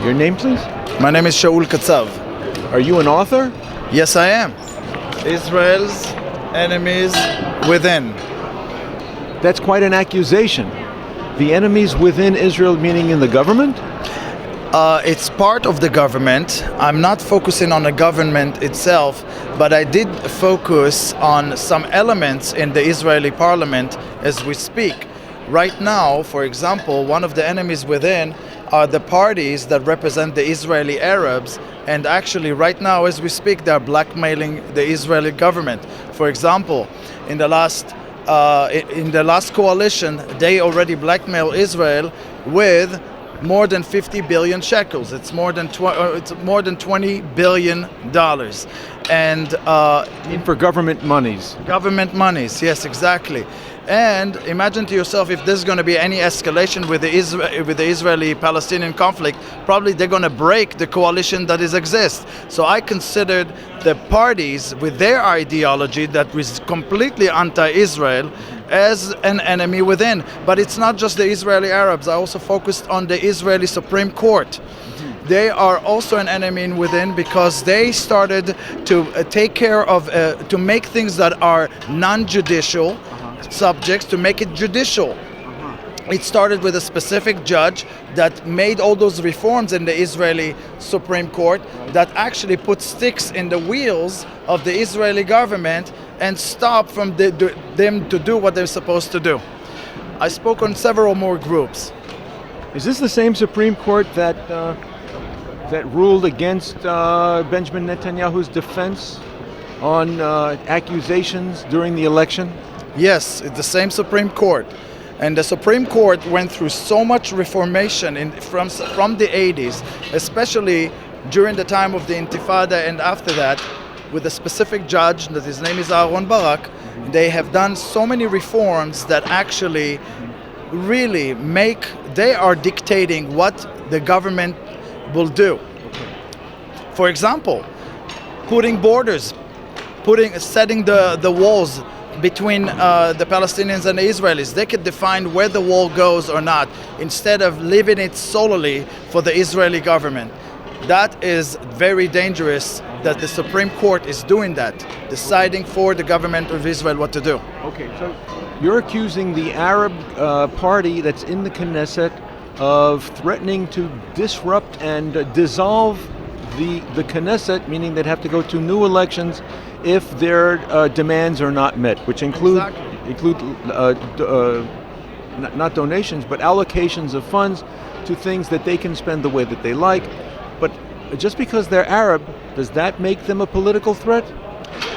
Your name, please? My name is Shaul Katsav. Are you an author? Yes, I am. Israel's enemies within. That's quite an accusation. The enemies within Israel, meaning in the government? It's part of the government. I'm not focusing on the government itself, but I did focus on some elements in the Israeli parliament as we speak. Right now, for example, one of the enemies within are the parties that represent the Israeli Arabs, and actually right now as we speak they're blackmailing the Israeli government. For example, in the last coalition they already blackmailed Israel with more than 50 billion shekels. It's more than $20 billion. And for government monies. Government monies, yes, exactly. And imagine to yourself if there's going to be any escalation with the Israeli-Palestinian conflict, probably they're going to break the coalition that exists. So I considered the parties with their ideology that was completely anti-Israel as an enemy within. But it's not just the Israeli Arabs. I also focused on the Israeli Supreme Court. They are also an enemy within because they started to take care of, to make things that are non-judicial subjects, to make it judicial. It started with a specific judge that made all those reforms in the Israeli Supreme Court that actually put sticks in the wheels of the Israeli government and stopped from them to do what they're supposed to do. I spoke on several more groups. Is this the same Supreme Court that ruled against Benjamin Netanyahu's defense on accusations during the election? Yes, it's the same Supreme Court. And the Supreme Court went through so much reformation from the 80s, especially during the time of the Intifada and after that, with a specific judge, that his name is Aaron Barak. They have done so many reforms that actually really they are dictating what the government will do. For example, putting borders, setting the walls between the Palestinians and the Israelis. They could define where the wall goes or not, instead of leaving it solely for the Israeli government. That is very dangerous that the Supreme Court is doing that, deciding for the government of Israel what to do. Okay, so you're accusing the Arab party that's in the Knesset of threatening to disrupt and dissolve the Knesset, meaning they'd have to go to new elections if their demands are not met, which include not donations, but allocations of funds to things that they can spend the way that they like. But just because they're Arab, does that make them a political threat?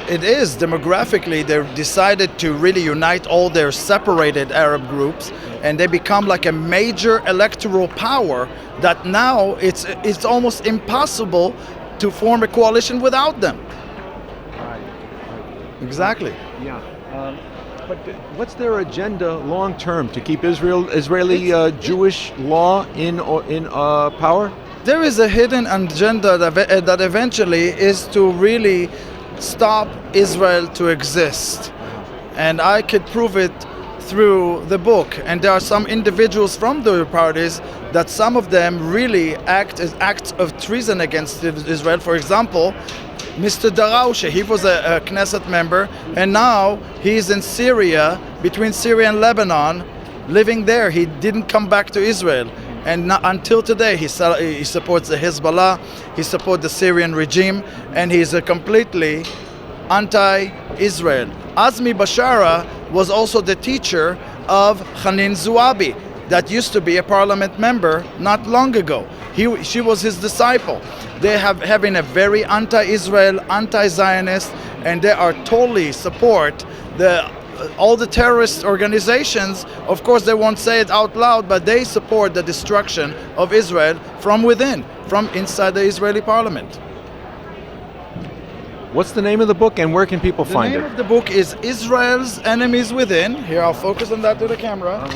It is. Demographically, they've decided to really unite all their separated Arab groups, and they become like a major electoral power that now it's almost impossible to form a coalition without them. Exactly. Yeah. But what's their agenda long term, to keep Israeli Jewish law in power? There is a hidden agenda that eventually is to really stop Israel to exist, and I could prove it through the book. And there are some individuals from the parties that some of them really act as acts of treason against Israel. For example, Mr. Daraushe, he was a Knesset member, and now he's in Syria, between Syria and Lebanon, living there. He didn't come back to Israel. And not, until today, he supports the Hezbollah, he supports the Syrian regime, and he's a completely anti-Israel. Azmi Bashara was also the teacher of Hanin Zouabi, that used to be a parliament member not long ago. She was his disciple. They having a very anti-Israel, anti-Zionist, and they are totally support all the terrorist organizations. Of course, they won't say it out loud, but they support the destruction of Israel from within, from inside the Israeli parliament. What's the name of the book, and where can people find it? The name of the book is Israel's Enemies Within. Here, I'll focus on that to the camera.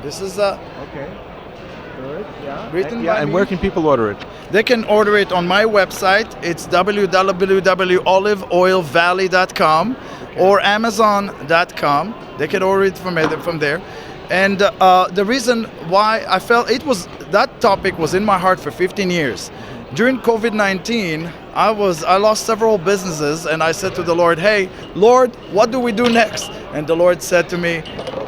This is okay. Good. Yeah. Written by and me. Where can people order it? They can order it on my website. It's www.oliveoilvalley.com or Amazon.com. They can order it from there. And the reason why I felt that topic was in my heart for 15 years. During COVID-19, I lost several businesses, and I said to the Lord, "Hey, Lord, what do we do next?" And the Lord said to me,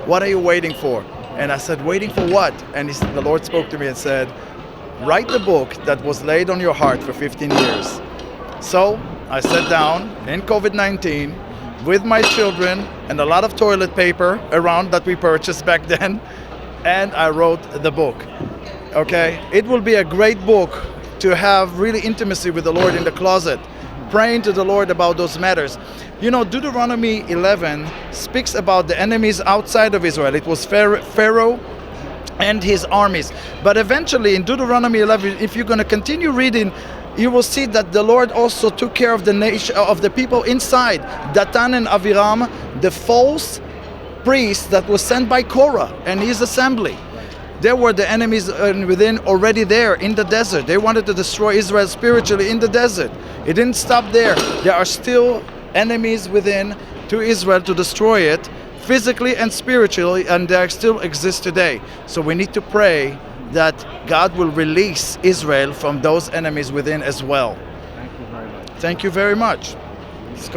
"What are you waiting for?" And I said, "Waiting for what?" And the Lord spoke to me and said, "Write the book that was laid on your heart for 15 years." So I sat down in COVID-19 with my children and a lot of toilet paper around that we purchased back then, and I wrote the book. Okay? It will be a great book to have really intimacy with the Lord in the closet, praying to the Lord about those matters. You know, Deuteronomy 11 speaks about the enemies outside of Israel. It was Pharaoh and his armies. But eventually in Deuteronomy 11, if you're going to continue reading, you will see that the Lord also took care of the nation, of the people inside. Datan and Aviram, the false priests that was sent by Korah and his assembly. There were the enemies within already there in the desert. They wanted to destroy Israel spiritually in the desert. It didn't stop there. There are still enemies within to Israel to destroy it physically and spiritually, and they still exist today. So we need to pray that God will release Israel from those enemies within as well. Thank you very much. Thank you very much, Scott.